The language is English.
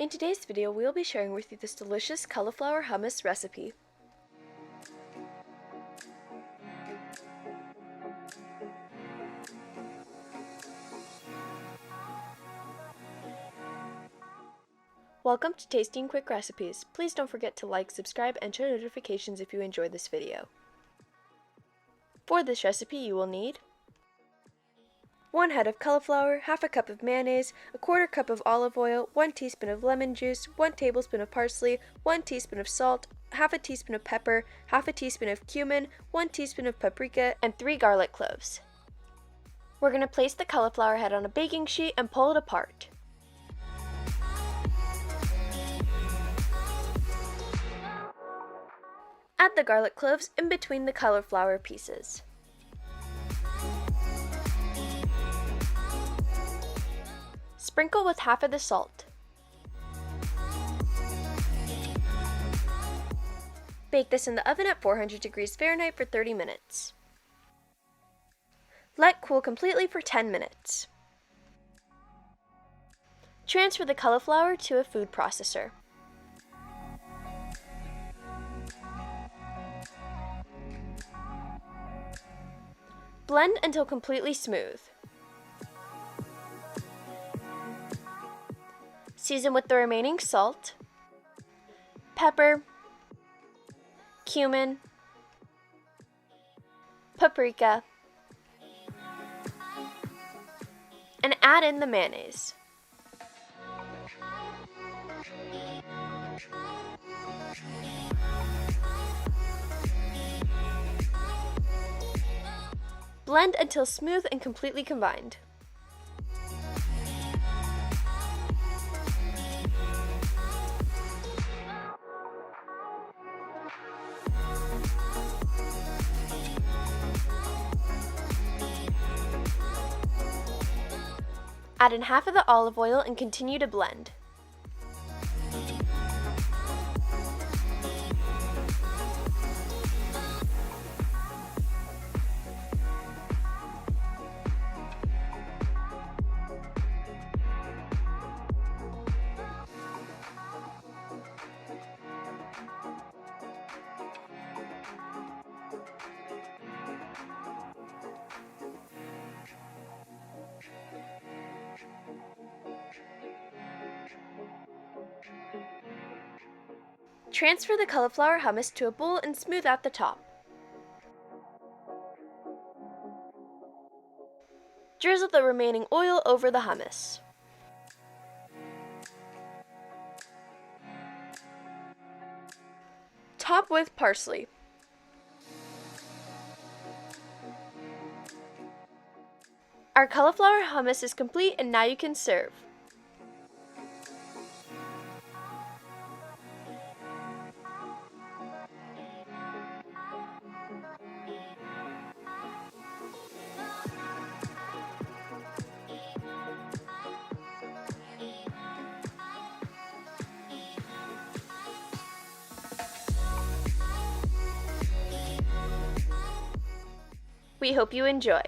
In today's video, we will be sharing with you this delicious cauliflower hummus recipe. Welcome to Tasty and Quick Recipes. Please don't forget to like, subscribe, and turn notifications if you enjoyed this video. For this recipe, you will need 1 head of cauliflower, half a cup of mayonnaise, a quarter cup of olive oil, 1 teaspoon of lemon juice, 1 tablespoon of parsley, 1 teaspoon of salt, half a teaspoon of pepper, half a teaspoon of cumin, 1 teaspoon of paprika, and 3 garlic cloves. We're going to place the cauliflower head on a baking sheet and pull it apart. Add the garlic cloves in between the cauliflower pieces. Sprinkle with half of the salt. Bake this in the oven at 400 degrees Fahrenheit for 30 minutes. Let cool completely for 10 minutes. Transfer the cauliflower to a food processor. Blend until completely smooth. Season with the remaining salt, pepper, cumin, paprika, and add in the mayonnaise. Blend until smooth and completely combined. Add in half of the olive oil and continue to blend. Transfer the cauliflower hummus to a bowl and smooth out the top. Drizzle the remaining oil over the hummus. Top with parsley. Our cauliflower hummus is complete and now you can serve. We hope you enjoy.